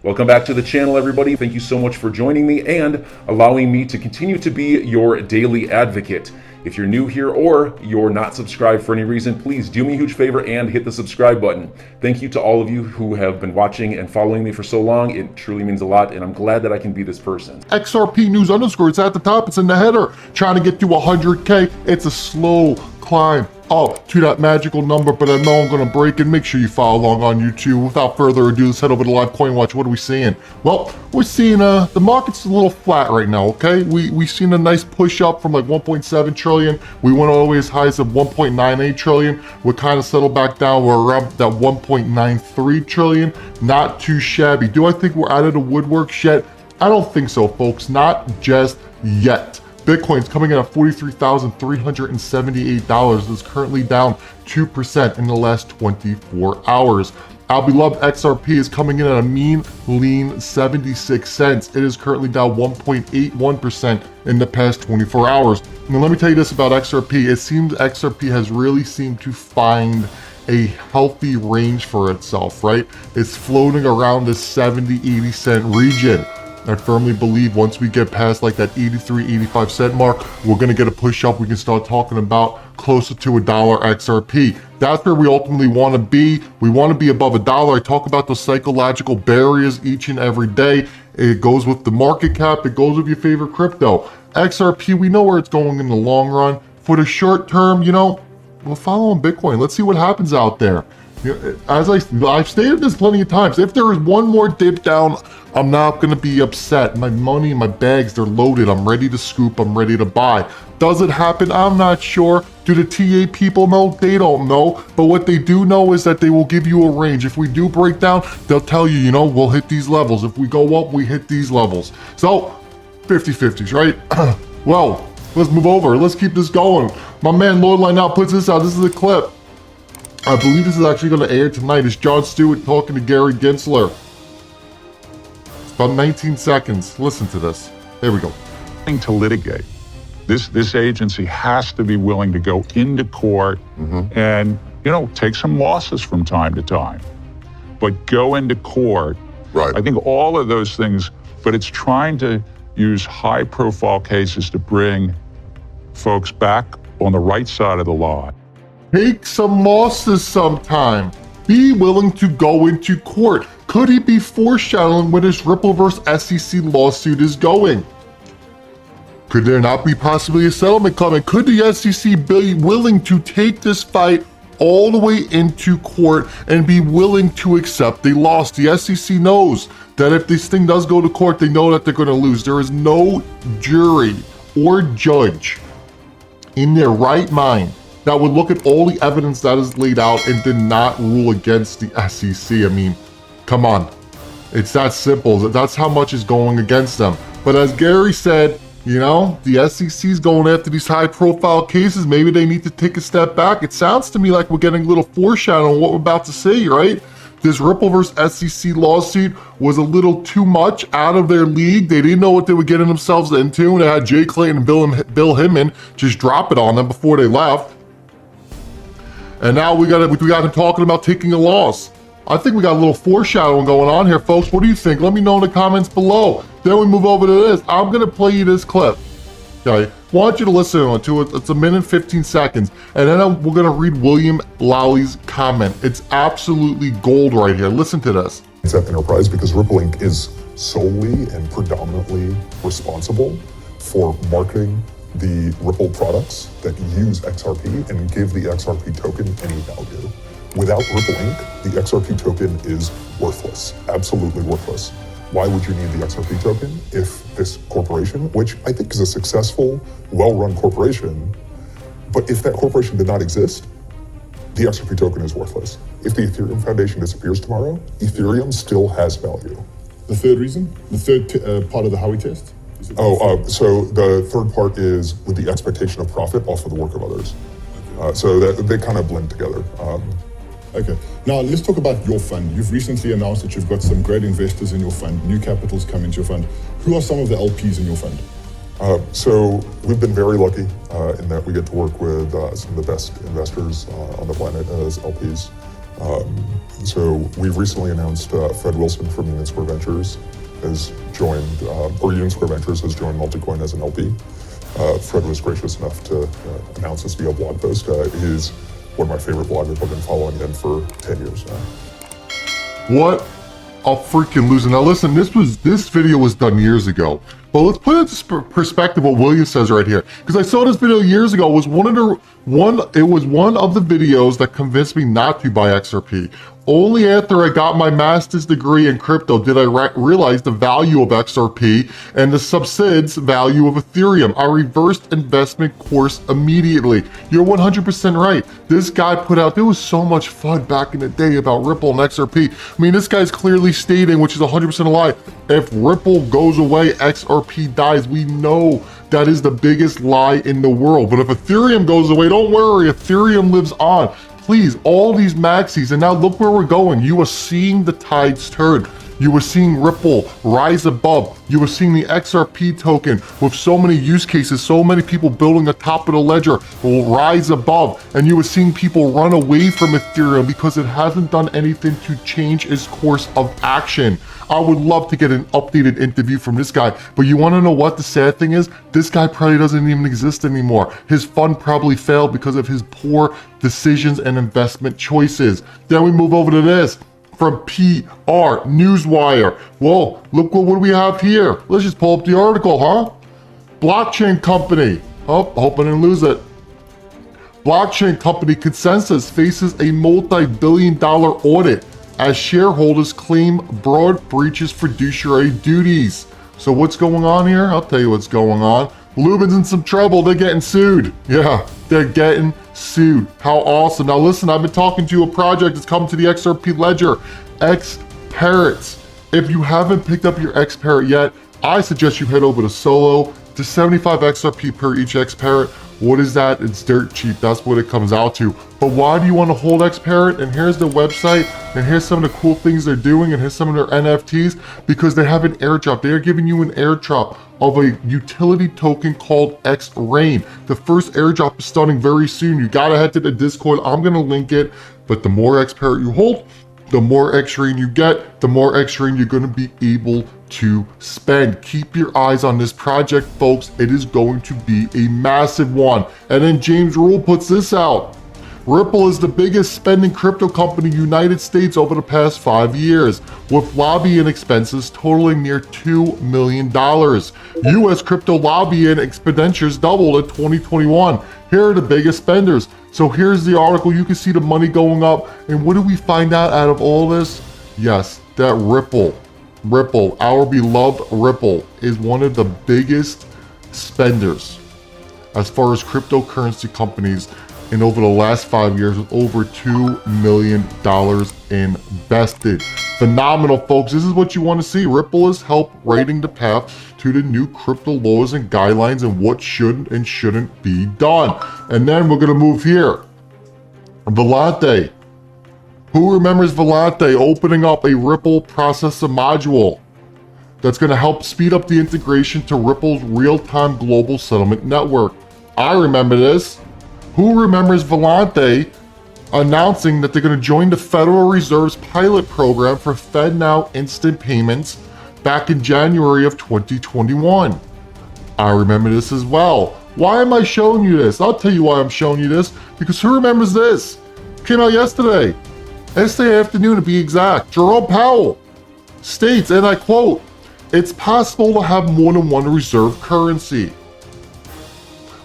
Welcome back to the channel, everybody. Thank you so much for joining me and allowing me to continue to be your daily advocate. If you're new here or you're not subscribed for any reason, please do me a huge favor and hit the subscribe button. Thank you to all of you who have been watching and following me for so long. It truly means a lot, and I'm glad that I can be this person. XRP News _ it's at the top, it's in the header. Trying to get to 100K, it's a slow climb up to that magical number, but I know I'm gonna break it. Make sure you follow along on YouTube. Without further ado, let's head over to Live Coin Watch. What are we seeing? Well, we're seeing the market's a little flat right now, okay? We've seen a nice push up from like 1.7 trillion. We went all the way as high as 1.98 trillion. We're kind of settled back down. We're around that 1.93 trillion. Not too shabby. Do I think we're out of the woodwork yet? I don't think so, folks. Not just yet. Bitcoin's coming in at $43,378. It's currently down 2% in the last 24 hours. Our beloved XRP is coming in at a mean, lean 76 cents. It is currently down 1.81% in the past 24 hours. Now, let me tell you this about XRP. It seems XRP has really seemed to find a healthy range for itself, right? It's floating around the 70-80 cent region. I firmly believe once we get past like that 83-85 cent mark, we're gonna get a push up. We can start talking about closer to $1 XRP. That's where we ultimately wanna be. We wanna be above $1. I talk about those psychological barriers each and every day. It goes with the market cap, it goes with your favorite crypto. XRP, we know where it's going in the long run. For the short term, you know, we're following Bitcoin. Let's see what happens out there. As I've stated this plenty of times, if there is one more dip down, I'm not going to be upset. My money, my bags, they're loaded. I'm ready to scoop. I'm ready to buy. Does it happen? I'm not sure. Do the TA people know? They don't know. But what they do know is that they will give you a range. If we do break down, they'll tell you, you know, we'll hit these levels. If we go up, we hit these levels. So 50-50s, right? Well, let's move over. Let's keep this going. My man Lordline now puts this out. This is a clip. I believe this is actually going to air tonight. It's Jon Stewart talking to Gary Gensler. It's about 19 seconds. Listen to this. There we go. To litigate. This agency has to be willing to go into court and, you know, take some losses from time to time. But go into court. Right. I think all of those things, but it's trying to use high-profile cases to bring folks back on the right side of the law. Take some losses sometime. Be willing to go into court. Could he be foreshadowing where this Ripple vs. SEC lawsuit is going? Could there not be possibly a settlement coming? Could the SEC be willing to take this fight all the way into court and be willing to accept a loss? The SEC knows that if this thing does go to court, they know that they're going to lose. There is no jury or judge in their right mind that would look at all the evidence that is laid out and did not rule against the SEC. I mean, come on. It's that simple. That's how much is going against them. But as Gary said, you know, the SEC is going after these high-profile cases. Maybe they need to take a step back. It sounds to me like we're getting a little foreshadowing on what we're about to see, right? This Ripple vs. SEC lawsuit was a little too much out of their league. They didn't know what they were getting themselves into, and they had Jay Clayton and Bill Hinman just drop it on them before they left. And now we got him talking about taking a loss. I think we got a little foreshadowing going on here, folks. What do you think? Let me know in the comments below. Then we move over to this. I'm gonna play you this clip. Okay, want you to listen to it. It's 1 minute 15 seconds. And then we're gonna read William Lowry's comment. It's absolutely gold right here. Listen to this. It's at enterprise because Ripple Inc. is solely and predominantly responsible for marketing the Ripple products that use XRP and give the XRP token any value. Without Ripple Inc., the XRP token is worthless, absolutely worthless. Why would you need the XRP token if this corporation, which I think is a successful, well-run corporation, but if that corporation did not exist, the XRP token is worthless. If the Ethereum Foundation disappears tomorrow, Ethereum still has value. The third reason? The third part of the Howey test? So the third part is with the expectation of profit off of the work of others. So that they kind of blend together. Okay, now let's talk about your fund. You've recently announced that you've got some great investors in your fund, new capitals come into your fund. Who are some of the LPs in your fund? So we've been very lucky in that we get to work with some of the best investors on the planet as LPs. So we've recently announced Fred Wilson from Union Square Ventures has joined, or Union Square Ventures has joined Multicoin as an LP. Fred was gracious enough to announce this via blog post. He's one of my favorite bloggers. I've been following him for 10 years now. What a freaking loser. Now listen, this video was done years ago, but let's put it into perspective what William says right here. Because I saw this video years ago. It was one of the videos that convinced me not to buy XRP. Only after I got my master's degree in crypto did I realize the value of XRP and the subsids value of Ethereum. I reversed investment course immediately. You're 100% right. This guy put out, there was so much fun back in the day about Ripple and XRP. I mean, this guy's clearly stating, which is 100% a lie, if Ripple goes away, XRP dies. We know that is the biggest lie in the world. But if Ethereum goes away, don't worry, Ethereum lives on. Please, all these maxis, and now look where we're going. You are seeing the tides turn. You were seeing Ripple rise above. You were seeing the XRP token with so many use cases, so many people building the top of the ledger will rise above. And you were seeing people run away from Ethereum because it hasn't done anything to change its course of action. I would love to get an updated interview from this guy, but you wanna know what the sad thing is? This guy probably doesn't even exist anymore. His fund probably failed because of his poor decisions and investment choices. Then we move over to this. From PR Newswire. Whoa, look what do we have here? Let's just pull up the article, huh? Blockchain company. Oh, hope I didn't lose it. Blockchain company Consensus faces a multi-billion-dollar audit as shareholders claim broad breaches fiduciary duties. So what's going on here? I'll tell you what's going on. Lubin's in some trouble. They're getting sued. Yeah, they're getting sued. How awesome. Now listen, I've been talking to a project that's coming to the XRP ledger, XParrots. If you haven't picked up your XParrot yet, I suggest you head over to Solo. To 75 XRP per each XParrot. What is that? It's dirt cheap. That's what it comes out to. But why do you want to hold XParrot? And here's the website, and here's some of the cool things they're doing, and here's some of their NFTs, because they have an airdrop. They are giving you an airdrop of a utility token called XRain. The first airdrop is starting very soon. You gotta head to the Discord. I'm gonna link it. But the more XParrot you hold, the more XRain you get, the more XRain you're gonna be able to spend. Keep your eyes on this project, folks. It is going to be a massive one. And then James Rule puts this out. Ripple is the biggest spending crypto company in the United States over the past 5 years, with lobbying expenses totaling near $2 million. US crypto lobbying expenditures doubled in 2021. Here are the biggest spenders. So here's the article. You can see the money going up. And what do we find out of all this? Yes, that Ripple, our beloved Ripple, is one of the biggest spenders as far as cryptocurrency companies in over the last 5 years, with over $2 million invested. Phenomenal, folks. This is what you want to see. Ripple is help writing the path to the new crypto laws and guidelines and what should and shouldn't be done. And then we're going to move here. Volante. Who remembers Volante opening up a Ripple processor module that's going to help speed up the integration to Ripple's real-time global settlement network? I remember this. Who remembers Volante announcing that they're going to join the Federal Reserve's pilot program for FedNow instant payments back in January of 2021? I remember this as well. Why am I showing you this? I'll tell you why I'm showing you this. Because who remembers this? Came out yesterday afternoon to be exact. Jerome Powell states, and I quote, "It's possible to have more than one reserve currency."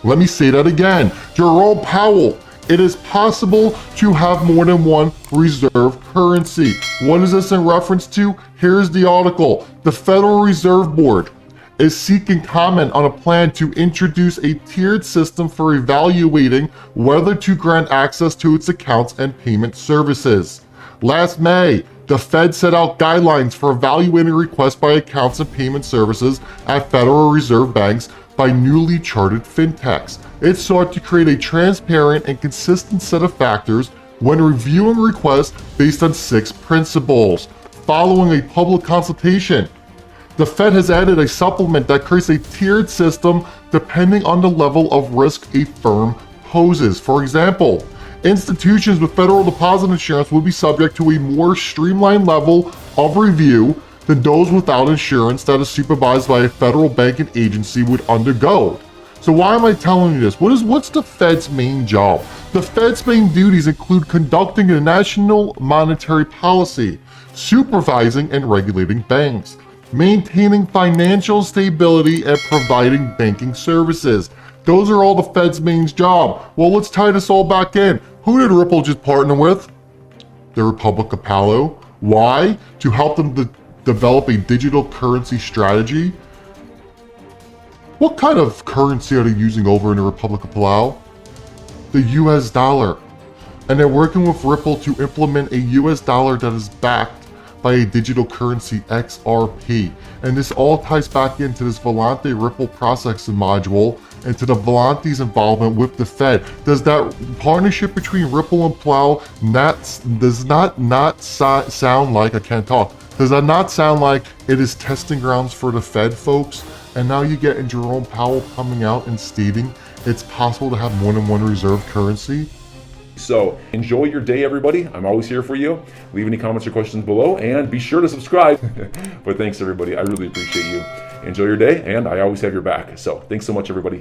Let me say that again. Jerome Powell, it is possible to have more than one reserve currency. What is this in reference to? Here's the article. The Federal Reserve Board is seeking comment on a plan to introduce a tiered system for evaluating whether to grant access to its accounts and payment services. Last May, the Fed set out guidelines for evaluating requests by accounts and payment services at Federal Reserve banks by newly chartered fintechs. It sought to create a transparent and consistent set of factors when reviewing requests based on 6 principles. Following a public consultation, the Fed has added a supplement that creates a tiered system depending on the level of risk a firm poses. For example, Institutions with federal deposit insurance would be subject to a more streamlined level of review than those without insurance that is supervised by a federal banking agency would undergo. So why am I telling you this? What's the Fed's main job? The Fed's main duties include conducting a national monetary policy, supervising and regulating banks, maintaining financial stability, and providing banking services. Those are all the Fed's main job. Well, let's tie this all back in. Who did Ripple just partner with? The Republic of Palau. Why? To help them develop a digital currency strategy. What kind of currency are they using over in the Republic of Palau? The US dollar. And they're working with Ripple to implement a US dollar that is backed by a digital currency, XRP. And this all ties back into this Volante Ripple processing module and to the Volante's involvement with the Fed. Does that partnership between Ripple and Palau does not sound like, I can't talk, does that not sound like it is testing grounds for the Fed, folks? And now you get Jerome Powell coming out and stating it's possible to have more than one reserve currency. So enjoy your day, everybody. I'm always here for you. Leave any comments or questions below and be sure to subscribe. But thanks, everybody. I really appreciate you. Enjoy your day, and I always have your back. So thanks so much, everybody.